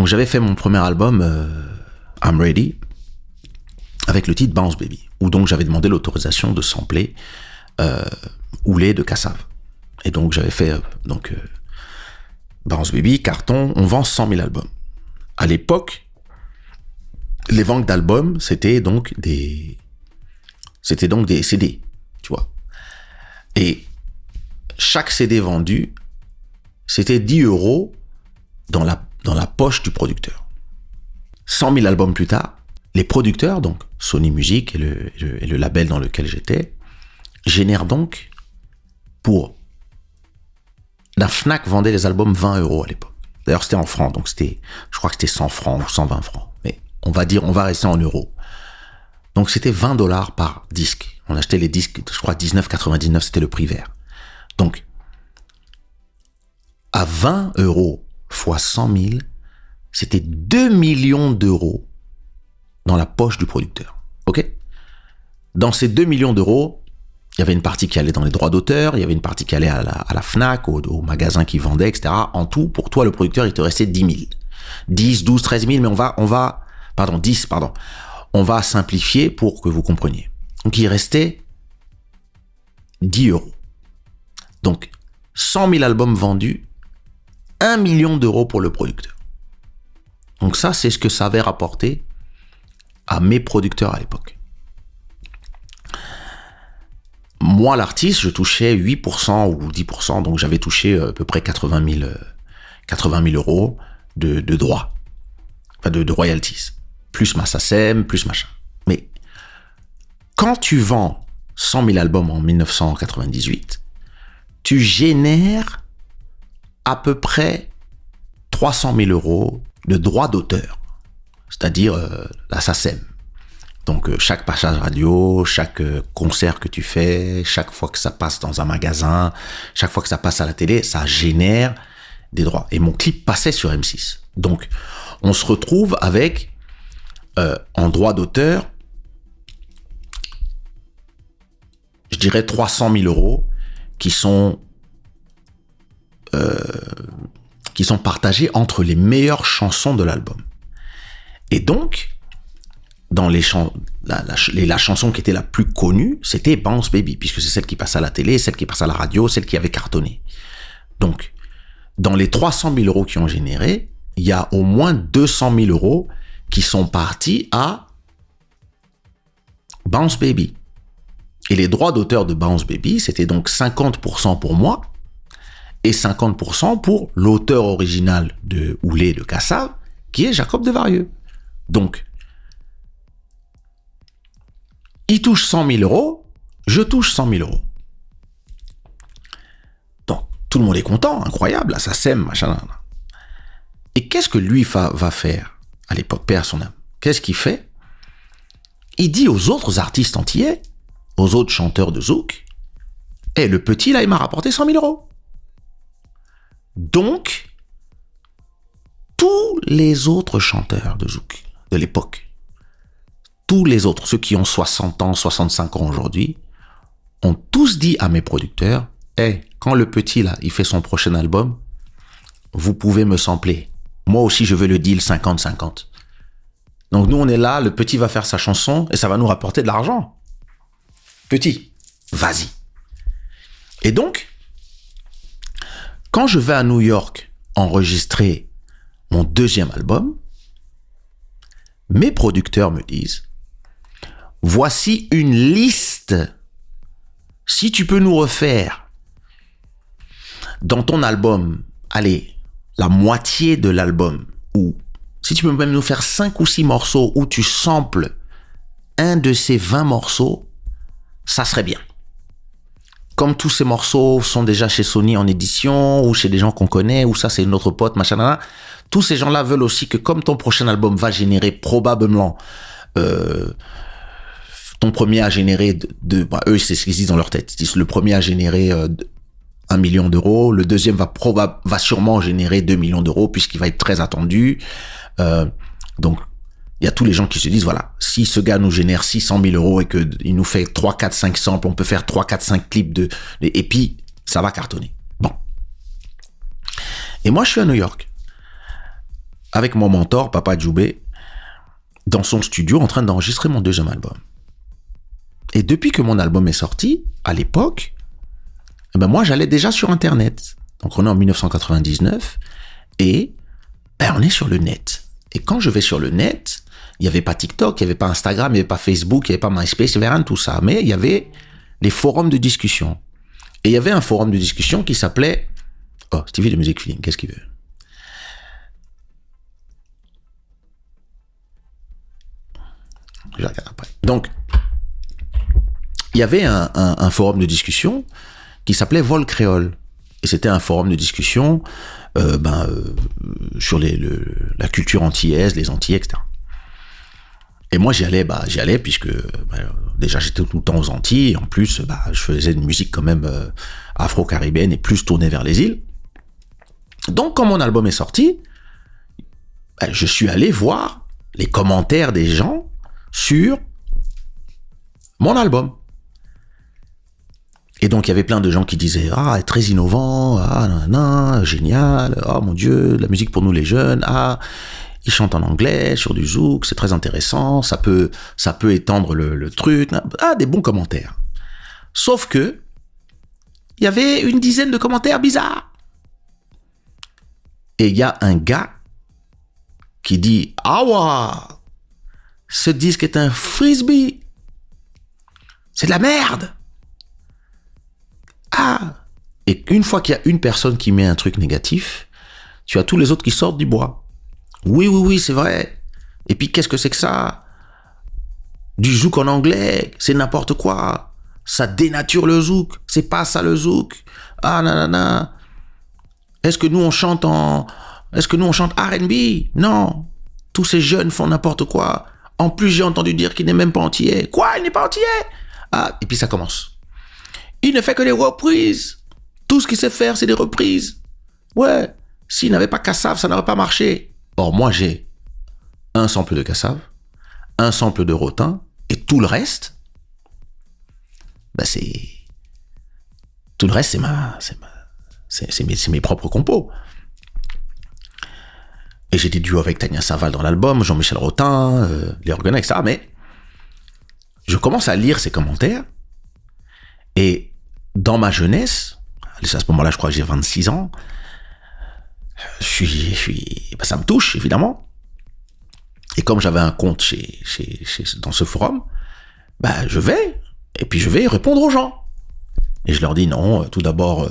j'avais fait mon premier album, I'm Ready, avec le titre Bounce Baby, où donc j'avais demandé l'autorisation de sampler Oulé de Kassav. Et donc j'avais fait Bounce Baby, carton, on vend 100 000 albums. À l'époque, les ventes d'albums, c'était donc des CD, tu vois. Et chaque CD vendu, c'était 10 € dans la poche du producteur. 100 000 albums plus tard, les producteurs, donc Sony Music et le label dans lequel j'étais, génèrent donc la Fnac vendait les albums 20 € à l'époque. D'ailleurs, c'était en francs, donc je crois que c'était 100 francs ou 120 francs. Mais on va rester en euros. Donc c'était 20 $ par disque. On achetait les disques, je crois 19,99, c'était le prix vert. Donc, à 20 € fois 100 000, c'était 2 millions d'euros dans la poche du producteur. Ok ? Dans ces 2 millions d'euros, il y avait une partie qui allait dans les droits d'auteur, il y avait une partie qui allait à la Fnac, au magasin qui vendait, etc. En tout, pour toi, le producteur, il te restait 10 000. 10, 12, 13 000, mais on va simplifier pour que vous compreniez. Donc, il restait 10 €. Donc, 100 000 albums vendus, 1 million d'euros pour le producteur. Donc ça, c'est ce que ça avait rapporté à mes producteurs à l'époque. Moi, l'artiste, je touchais 8% ou 10%, donc j'avais touché à peu près 80 000 € de droits, enfin de royalties, plus ma SACEM, plus machin. Mais quand tu vends 100 000 albums en 1998, tu génères à peu près 300 000 € de droits d'auteur, c'est-à-dire la SACEM. Donc chaque passage radio, chaque concert que tu fais, chaque fois que ça passe dans un magasin, chaque fois que ça passe à la télé, ça génère des droits. Et mon clip passait sur M6. Donc on se retrouve avec, en droit d'auteur, je dirais 300 000 € qui sont partagés entre les meilleures chansons de l'album. Et donc, dans la chanson qui était la plus connue, c'était Bounce Baby, puisque c'est celle qui passait à la télé, celle qui passait à la radio, celle qui avait cartonné. Donc, dans les 300 000 € qui ont généré, il y a au moins 200 000 € qui sont partis à Bounce Baby. Et les droits d'auteur de Bounce Baby, c'était donc 50% pour moi et 50% pour l'auteur original de Oulé de Kassav, qui est Jacob Devarieux. Donc, il touche 100 000 €, je touche 100 000 €. Donc, tout le monde est content, incroyable, là, ça sème, machin. Et qu'est-ce que lui va faire à l'époque, paix à son âme? Qu'est-ce qu'il fait? Il dit aux autres artistes antillais, aux autres chanteurs de zouk, le petit, là, il m'a rapporté 100 000 €. Donc, tous les autres chanteurs de zouk de l'époque, tous les autres, ceux qui ont 60 ans, 65 ans aujourd'hui, ont tous dit à mes producteurs, quand le petit, là, il fait son prochain album, vous pouvez me sampler. Moi aussi, je veux le deal 50-50. Donc, nous, on est là, le petit va faire sa chanson et ça va nous rapporter de l'argent. Petit, vas-y. Et donc, quand je vais à New York enregistrer mon deuxième album, mes producteurs me disent, voici une liste. Si tu peux nous refaire dans ton album, allez, la moitié de l'album, ou si tu peux même nous faire 5 ou 6 morceaux où tu samples un de ces 20 morceaux, ça serait bien. Comme tous ces morceaux sont déjà chez Sony en édition, ou chez des gens qu'on connaît, ou ça c'est notre pote, machin, tous ces gens-là veulent aussi que comme ton prochain album va générer probablement, ton premier a généré eux c'est ce qu'ils disent dans leur tête, ils disent le premier a généré 1 million d'euros, le deuxième va sûrement générer 2 millions d'euros puisqu'il va être très attendu. Donc il y a tous les gens qui se disent, voilà, si ce gars nous génère 600 000 € et qu'il nous fait 3, 4, 5 samples, on peut faire 3, 4, 5 clips et puis ça va cartonner. Bon. Et moi, je suis à New York. avec mon mentor, Papa Djoubé, dans son studio en train d'enregistrer mon deuxième album. Et depuis que mon album est sorti, à l'époque, eh ben moi, j'allais déjà sur Internet. Donc, on est en 1999 et on est sur le net. Et quand je vais sur le net, il n'y avait pas TikTok, il n'y avait pas Instagram, il n'y avait pas Facebook, il n'y avait pas MySpace, il n'y avait rien de tout ça. Mais il y avait les forums de discussion. Et il y avait un forum de discussion qui s'appelait... Oh, Stevie de Music Feeling, qu'est-ce qu'il veut? Je regarde après. Donc, il y avait un forum de discussion qui s'appelait Vol Créole. Et c'était un forum de discussion sur la culture antillaise, les Antillais, etc. Et moi, j'y allais puisque déjà j'étais tout le temps aux Antilles. Et en plus, je faisais une musique quand même afro-caribéenne et plus tournée vers les îles. Donc, quand mon album est sorti, je suis allé voir les commentaires des gens sur mon album. Et donc, il y avait plein de gens qui disaient « Ah, très innovant, ah, nanana, génial, ah, mon Dieu, la musique pour nous les jeunes, ah, il chante en anglais, sur du zouk, c'est très intéressant, ça peut étendre le truc. » Ah, des bons commentaires. Sauf que, il y avait une dizaine de commentaires bizarres. Et il y a un gars qui dit « Ah, ouais, ce disque est un frisbee. C'est de la merde. » Ah! Et une fois qu'il y a une personne qui met un truc négatif, tu as tous les autres qui sortent du bois. Oui, c'est vrai. Et puis, qu'est-ce que c'est que ça? Du zouk en anglais, c'est n'importe quoi. Ça dénature le zouk. C'est pas ça le zouk. Ah, nanana. Est-ce que nous on chante R&B? Non. Tous ces jeunes font n'importe quoi. En plus, j'ai entendu dire qu'il n'est même pas antillais. Quoi? Il n'est pas antillais? Ah, et puis ça commence. Il ne fait que des reprises. Tout ce qu'il sait faire, c'est des reprises. Ouais, s'il n'avait pas Kassav, ça n'aurait pas marché. Or, moi, j'ai un sample de Kassav, un sample de Rotin, et tout le reste, tout le reste, c'est mes propres compos. Et j'ai des duos avec Tania Saval dans l'album, Jean-Michel Rotin, les organes, etc. Mais je commence à lire ces commentaires. Et dans ma jeunesse, à ce moment-là, je crois que j'ai 26 ans, ça me touche, évidemment. Et comme j'avais un compte dans ce forum, je vais répondre aux gens. Et je leur dis non, tout d'abord,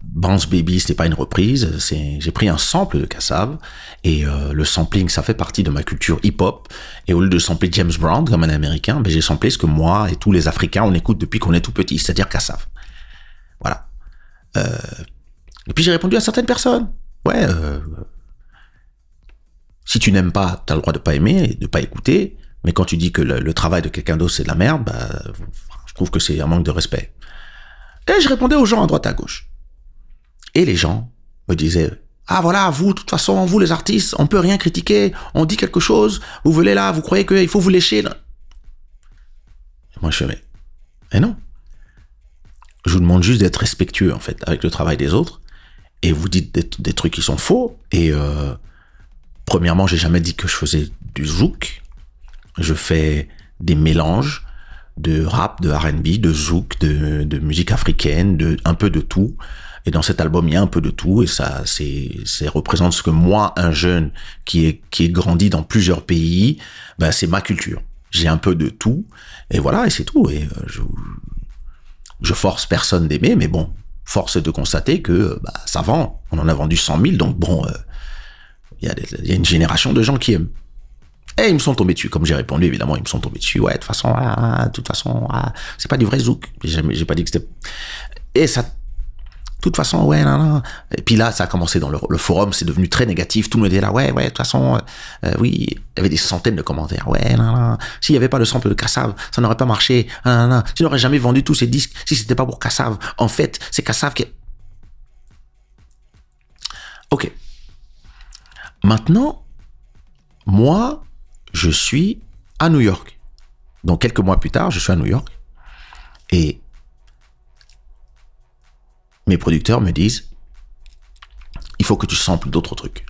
Bounce Baby, ce n'est pas une reprise, j'ai pris un sample de Kassav, et le sampling, ça fait partie de ma culture hip-hop, et au lieu de sampler James Brown comme un Américain, j'ai samplé ce que moi et tous les Africains, on écoute depuis qu'on est tout petit, c'est-à-dire Kassav. Voilà. Et puis j'ai répondu à certaines personnes. Ouais, si tu n'aimes pas, tu as le droit de pas aimer et de pas écouter, mais quand tu dis que le travail de quelqu'un d'autre c'est de la merde, je trouve que c'est un manque de respect. Et je répondais aux gens à droite à gauche. Et les gens me disaient « Ah voilà, vous, de toute façon, vous les artistes, on peut rien critiquer, on dit quelque chose, vous venez là, vous croyez qu'il faut vous lécher. » Et moi, je fais « Mais non. Je vous demande juste d'être respectueux, en fait, avec le travail des autres, et vous dites des trucs qui sont faux. Et premièrement, j'ai jamais dit que je faisais du zouk. Je fais des mélanges de rap, de R&B, de zouk, de musique africaine, un peu de tout. Et dans cet album, il y a un peu de tout, et ça représente ce que moi, un jeune qui est grandi dans plusieurs pays, c'est ma culture. J'ai un peu de tout, et voilà, et c'est tout. Et je force personne d'aimer, mais bon, force est de constater que ça vend. On en a vendu 100 000, donc bon, il y a une génération de gens qui aiment. Et ils me sont tombés dessus, comme j'ai répondu, évidemment, ils me sont tombés dessus. Ouais, de toute façon, c'est pas du vrai zouk. J'ai pas dit que c'était... Et ça... De toute façon, ouais, non. Et puis là, ça a commencé dans le forum, c'est devenu très négatif. Tout le monde était là, ouais, de toute façon, oui. Il y avait des centaines de commentaires. Ouais, non. S'il n'y avait pas le sample de Kassav, ça n'aurait pas marché. Non. Tu n'aurais jamais vendu tous ces disques si c'était pas pour Kassav. En fait, c'est Kassav qui... Ok. Maintenant, moi, je suis à New York. Donc, quelques mois plus tard, je suis à New York. Et mes producteurs me disent, il faut que tu samples d'autres trucs.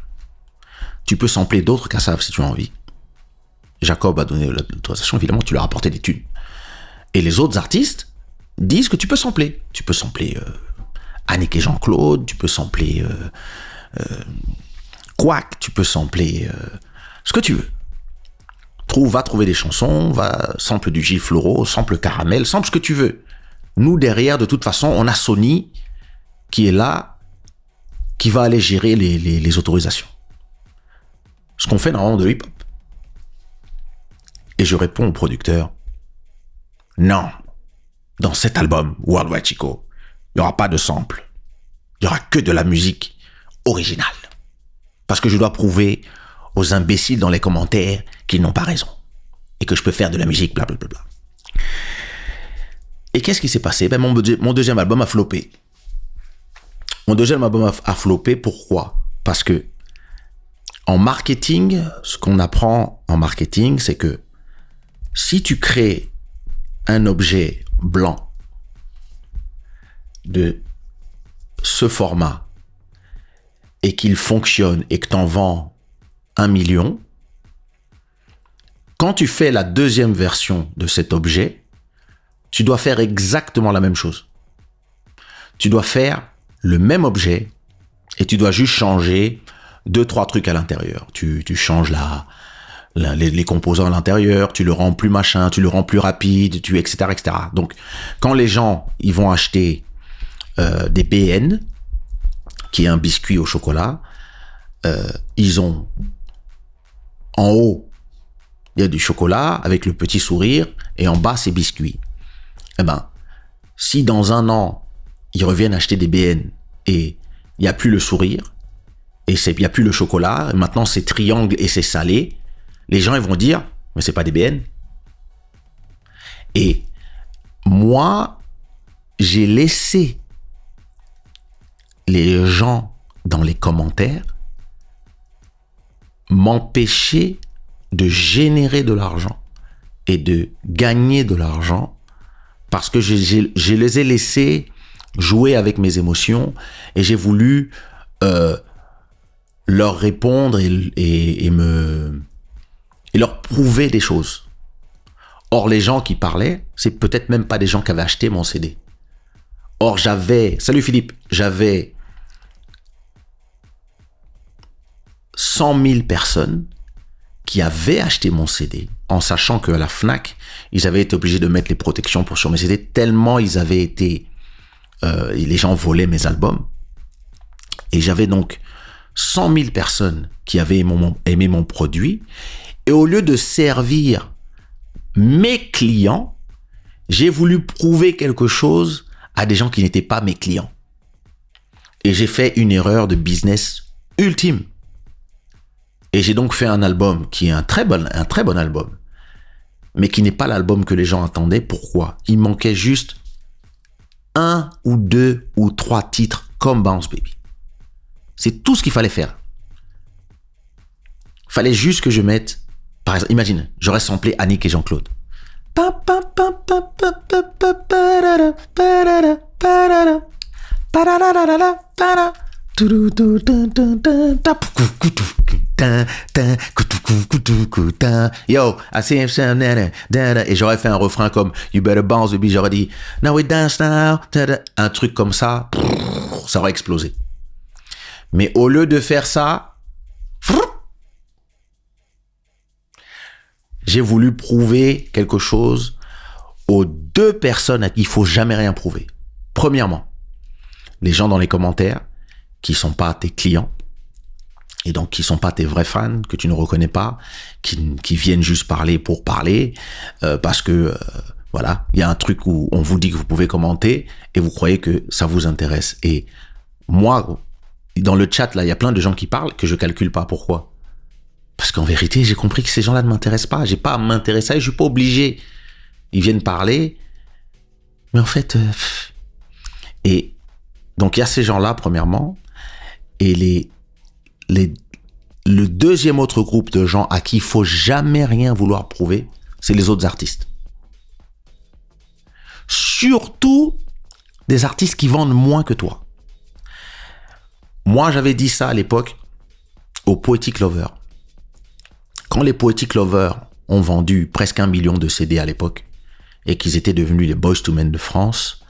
Tu peux sampler d'autres cassaves si tu as envie. Jacob a donné l'autorisation, évidemment, tu leur as apporté des thunes. Et les autres artistes disent que tu peux sampler. Tu peux sampler Annick et Jean-Claude, tu peux sampler Quack, tu peux sampler ce que tu veux. Va trouver des chansons, va sample du Gilles Floro, sample Caramel, sample ce que tu veux. Nous, derrière, de toute façon, on a Sony qui est là, qui va aller gérer les autorisations. Ce qu'on fait normalement de hip-hop. Et je réponds au producteur, non, dans cet album, Worldwide Chico, il n'y aura pas de sample. Il n'y aura que de la musique originale. Parce que je dois prouver aux imbéciles dans les commentaires qu'ils n'ont pas raison. Et que je peux faire de la musique, blablabla. Et qu'est-ce qui s'est passé? Mon deuxième album a floppé. Mon deuxième album a floppé, pourquoi? Parce que en marketing, ce qu'on apprend en marketing, c'est que si tu crées un objet blanc de ce format et qu'il fonctionne et que tu en vends 1 million, quand tu fais la deuxième version de cet objet, tu dois faire exactement la même chose. Tu dois faire le même objet et tu dois juste changer 2-3 trucs à l'intérieur. Tu changes les composants à l'intérieur, tu le rends plus machin, tu le rends plus rapide, etc., etc. Donc, quand les gens ils vont acheter des BN, qui est un biscuit au chocolat, ils ont en haut, il y a du chocolat avec le petit sourire et en bas, c'est biscuit. Eh ben, si dans 1 an, ils reviennent acheter des BN et il n'y a plus le sourire et il n'y a plus le chocolat, et maintenant c'est triangle et c'est salé, les gens ils vont dire, mais c'est pas des BN. Et moi, j'ai laissé les gens dans les commentaires m'empêcher de générer de l'argent et de gagner de l'argent parce que je les ai laissés jouer avec mes émotions et j'ai voulu leur répondre et leur prouver des choses. Or, les gens qui parlaient, c'est peut-être même pas des gens qui avaient acheté mon CD. Or, salut Philippe, j'avais 100 000 personnes qui avaient acheté mon CD en sachant qu'à la Fnac, ils avaient été obligés de mettre les protections sur mes CD tellement ils avaient été... les gens volaient mes albums. Et j'avais donc 100 000 personnes qui avaient aimé mon produit. Et au lieu de servir mes clients, j'ai voulu prouver quelque chose à des gens qui n'étaient pas mes clients. Et j'ai fait une erreur de business ultime. Et j'ai donc fait un album qui est un très bon album, mais qui n'est pas l'album que les gens attendaient. Pourquoi? Il manquait juste 1 ou 2 ou 3 titres comme Bounce Baby. C'est tout ce qu'il fallait faire. Il fallait juste que je mette, par exemple, imagine, j'aurais samplé Annick et Jean-Claude. Yo, I see him, et j'aurais fait un refrain comme You better bounce baby, j'aurais dit Now we dance now, un truc comme ça, ça aurait explosé. Mais au lieu de faire ça, j'ai voulu prouver quelque chose aux 2 personnes à qui il faut jamais rien prouver. Premièrement, les gens dans les commentaires qui sont pas tes clients et donc qui sont pas tes vrais fans, que tu ne reconnais pas, qui viennent juste parler pour parler, parce que voilà, il y a un truc où on vous dit que vous pouvez commenter et vous croyez que ça vous intéresse. Et moi, dans le chat là, il y a plein de gens qui parlent que je calcule pas. Pourquoi? Parce qu'en vérité, j'ai compris que ces gens-là ne m'intéressent pas. J'ai pas à m'intéresser, je suis pas obligé. Ils viennent parler, mais en fait, et donc il y a ces gens-là premièrement, et le deuxième autre groupe de gens à qui il faut jamais rien vouloir prouver, c'est les autres artistes. Surtout des artistes qui vendent moins que toi. Moi, j'avais dit ça à l'époque au Poetic Lover. Quand les Poetic Lovers ont vendu presque 1 million de CD à l'époque et qu'ils étaient devenus les Boyz II Men de France,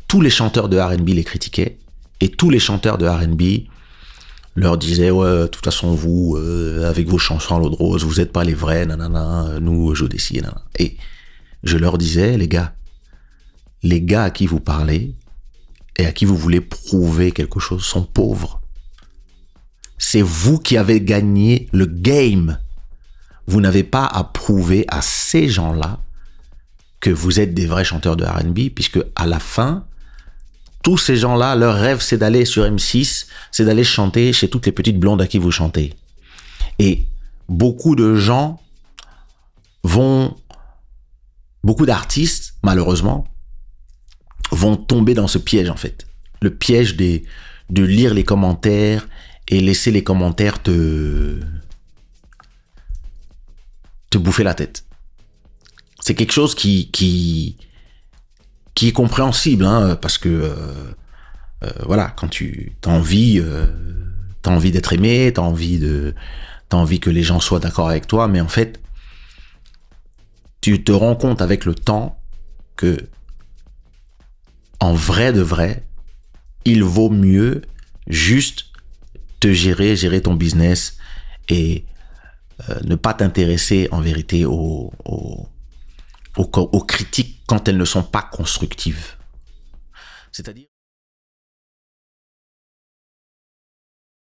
tous les chanteurs de R&B les critiquaient et tous les chanteurs de R&B leur disaient ouais, de toute façon vous avec vos chansons à l'eau de rose, vous n'êtes pas les vrais, nanana, nous Jodeci, nanana. Et je leur disais les gars à qui vous parlez et à qui vous voulez prouver quelque chose sont pauvres. C'est vous qui avez gagné le game. Vous n'avez pas à prouver à ces gens-là que vous êtes des vrais chanteurs de R&B, puisque à la fin, tous ces gens-là, leur rêve, c'est d'aller sur M6, c'est d'aller chanter chez toutes les petites blondes à qui vous chantez. Et beaucoup d'artistes, malheureusement, vont tomber dans ce piège, en fait. Le piège de lire les commentaires et laisser les commentaires te bouffer la tête. C'est quelque chose qui est compréhensible, hein, parce que voilà, quand tu as envie d'être aimé, t'as envie que les gens soient d'accord avec toi, mais en fait, tu te rends compte avec le temps que en vrai de vrai, il vaut mieux juste te gérer ton business et ne pas t'intéresser en vérité aux critiques quand elles ne sont pas constructives. C'est-à-dire